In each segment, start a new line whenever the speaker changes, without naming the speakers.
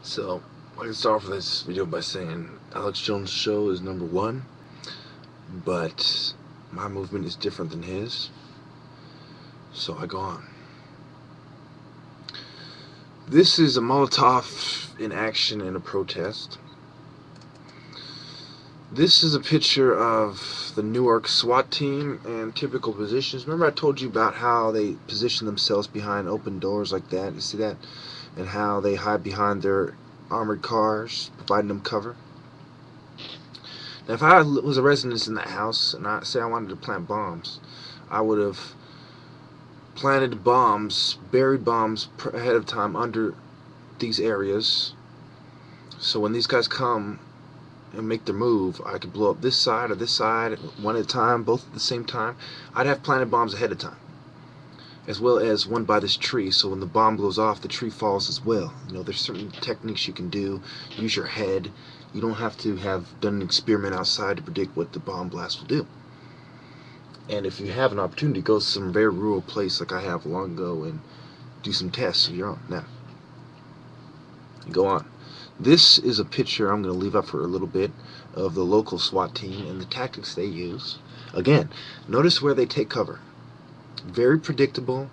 So, I can start off this video by saying Alex Jones' show is #1, but my movement is different than his, so I go on. This is a Molotov in action in a protest. This is a picture of the Newark SWAT team and typical positions. Remember I told you about how they position themselves behind open doors like that? You see that? And how they hide behind their armored cars, providing them cover. Now, if I was a resident in that house and I say I wanted to plant bombs, I would have planted bombs, buried bombs ahead of time under these areas, so when these guys come and make their move, I could blow up this side or this side one at a time, both at the same time. I'd have planted bombs ahead of time, as well as one by this tree, so when the bomb blows off, the tree falls as well. You know, there's certain techniques you can do. Use your head. You don't have to have done an experiment outside to predict what the bomb blast will do. And if you have an opportunity, go to some very rural place like I have long ago and do some tests of your own. Now, go on. This is a picture I'm going to leave up for a little bit of the local SWAT team and the tactics they use. Again, notice where they take cover. Very predictable.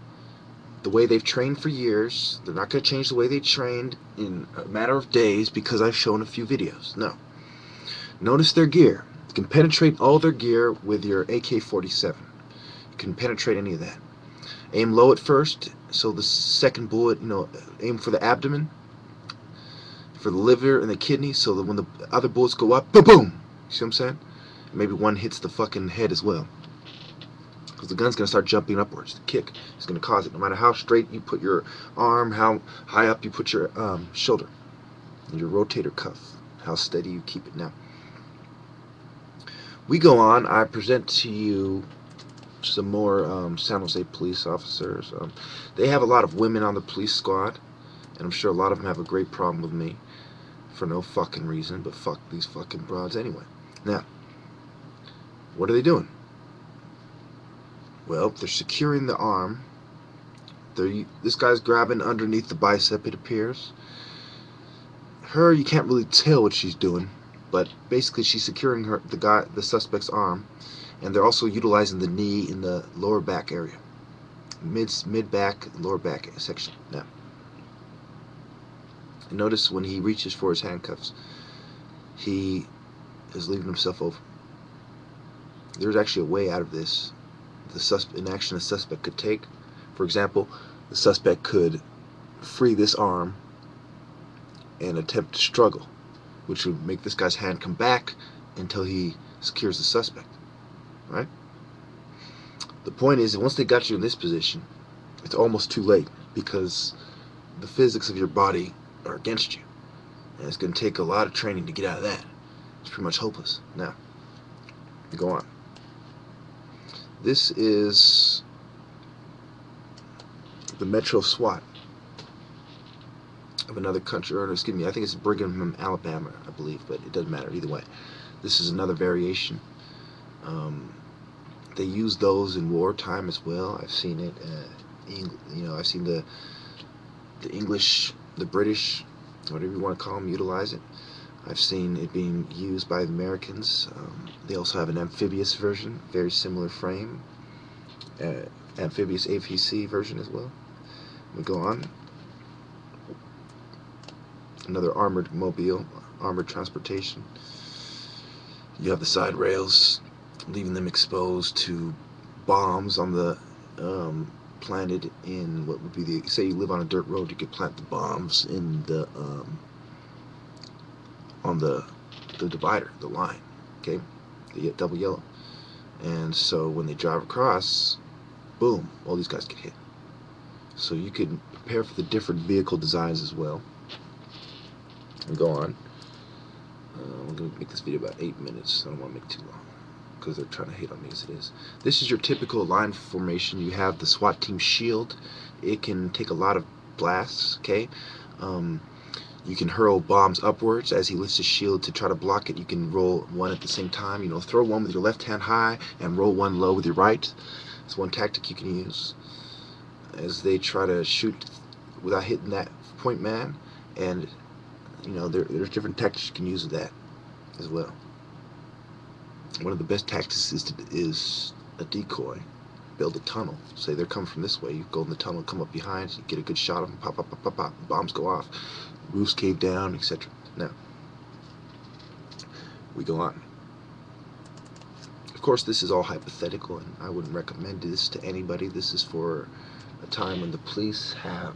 The way they've trained for years. They're not going to change the way they trained in a matter of days because I've shown a few videos. No. Notice their gear. You can penetrate all their gear with your AK-47. You can penetrate any of that. Aim low at first, so the second bullet, aim for the abdomen, for the liver and the kidney, so that when the other bullets go up, boom, boom. You see what I'm saying? Maybe one hits the fucking head as well. Because the gun's going to start jumping upwards. The kick is going to cause it. No matter how straight you put your arm, how high up you put your shoulder, and your rotator cuff, how steady you keep it. Now, we go on. I present to you some more San Jose police officers. They have a lot of women on the police squad, and I'm sure a lot of them have a great problem with me for no fucking reason, but fuck these fucking broads anyway. Now, what are they doing? Well, they're securing the arm. This guy's grabbing underneath the bicep, it appears. Her, you can't really tell what she's doing, but basically she's securing the suspect's arm, and they're also utilizing the knee in the lower back area, mid back, lower back section. Now, and notice when he reaches for his handcuffs, he is leaving himself over. There's actually a way out of this. An action a suspect could take. For example, the suspect could free this arm and attempt to struggle, which would make this guy's hand come back until he secures the suspect. Right? The point is that once they got you in this position, it's almost too late because the physics of your body are against you, and it's going to take a lot of training to get out of that. It's pretty much hopeless. Now, go on. This is the Metro SWAT of another country, or excuse me, I think it's Brigham, Alabama, I believe, but it doesn't matter either way. This is another variation. They use those in wartime as well. I've seen it. I've seen the English, the British, whatever you want to call them, utilize it. I've seen it being used by the Americans. They also have an amphibious version, very similar frame, amphibious APC version as well. We go on. Another armored mobile, armored transportation. You have the side rails, leaving them exposed to bombs on the planted in what would be the, say you live on a dirt road, you could plant the bombs in the on the divider, the line, okay, the double yellow. And so when they drive across, boom, all these guys get hit. So you can prepare for the different vehicle designs as well. And go on. I'm going to make this video about 8 minutes. I don't want to make it too long because they're trying to hate on me as it is. This is your typical line formation. You have the SWAT team shield. It can take a lot of blasts, okay? You can hurl bombs upwards as he lifts his shield to try to block it. You can roll one at the same time. Throw one with your left hand high and roll one low with your right. It's one tactic you can use as they try to shoot without hitting that point man. And there's different tactics you can use with that as well. One of the best tactics is a decoy. Build a tunnel. Say they're coming from this way. You go in the tunnel, come up behind, you get a good shot of them. Pop, pop, pop, pop, pop. Bombs go off. Roofs cave down, etc. Now, we go on. Of course, this is all hypothetical, and I wouldn't recommend this to anybody. This is for a time when the police have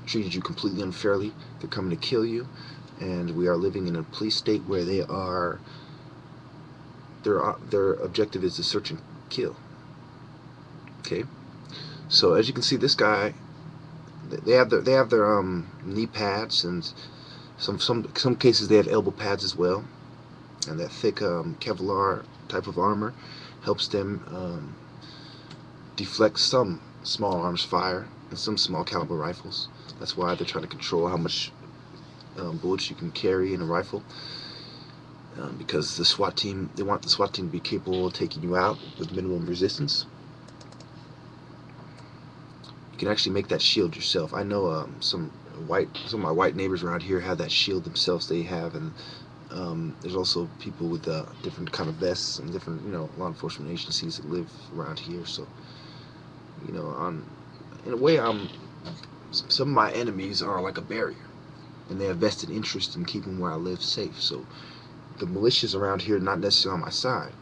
treated you completely unfairly. They're coming to kill you, and we are living in a police state where their objective is to search and kill. Okay, so as you can see, this guy, they have their knee pads, and some cases they have elbow pads as well, and that thick Kevlar type of armor helps them deflect some small arms fire and some small caliber rifles. That's why they're trying to control how much bullets you can carry in a rifle, because they want the SWAT team to be capable of taking you out with minimum resistance. You can actually make that shield yourself. I know some of my white neighbors around here have that shield themselves. They have, and there's also people with different kind of vests and different law enforcement agencies that live around here. So in a way, some of my enemies are like a barrier, and they have vested interest in keeping where I live safe. So the militias around here are not necessarily on my side,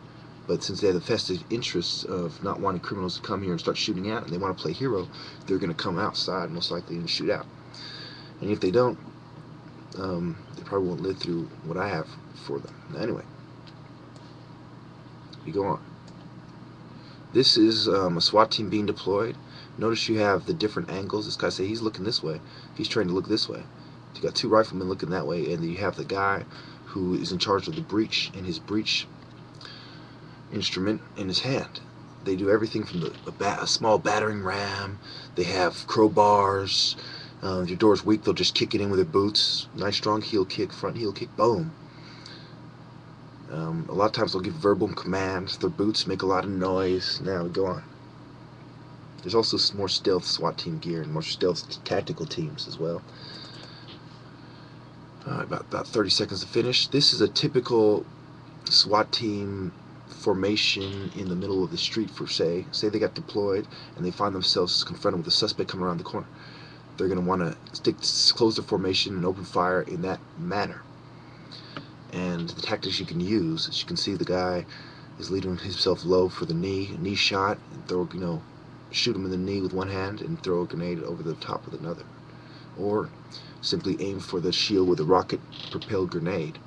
but since they have the vested interests of not wanting criminals to come here and start shooting out, and they want to play hero, they're going to come outside most likely and shoot out. And if they don't, they probably won't live through what I have for them. Anyway, we go on. This is a SWAT team being deployed. Notice you have the different angles. This guy say he's looking this way. He's trying to look this way. You got two riflemen looking that way, and then you have the guy who is in charge of the breach, and his breach instrument in his hand. They do everything from a small battering ram. They have crowbars. If your door's weak, they'll just kick it in with their boots. Nice strong heel kick, front heel kick, boom. A lot of times they'll give verbal commands. Their boots make a lot of noise. Now we go on. There's also some more stealth SWAT team gear and more stealth tactical teams as well. About 30 seconds to finish. This is a typical SWAT team formation in the middle of the street. For say they got deployed and they find themselves confronted with a suspect coming around the corner. They're going to want to close the formation and open fire in that manner. And the tactics you can use, as you can see, the guy is leading himself low for the knee shot, and throw, shoot him in the knee with one hand and throw a grenade over the top with another. Or simply aim for the shield with a rocket-propelled grenade.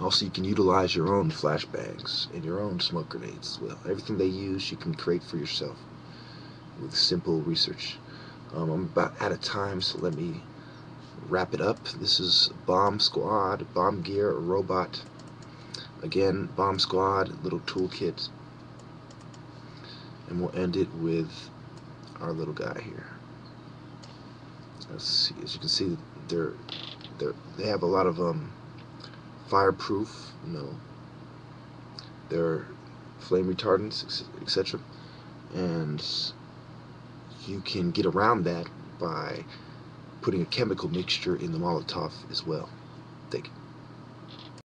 Also, you can utilize your own flashbangs and your own smoke grenades as well. Everything they use, you can create for yourself with simple research. I'm about out of time, so let me wrap it up. This is Bomb Squad, Bomb Gear, a robot. Again, Bomb Squad, little toolkit. And we'll end it with our little guy here. Let's see, as you can see, they have a lot of fireproof, they're flame retardants, etc. And you can get around that by putting a chemical mixture in the Molotov as well. Thank you.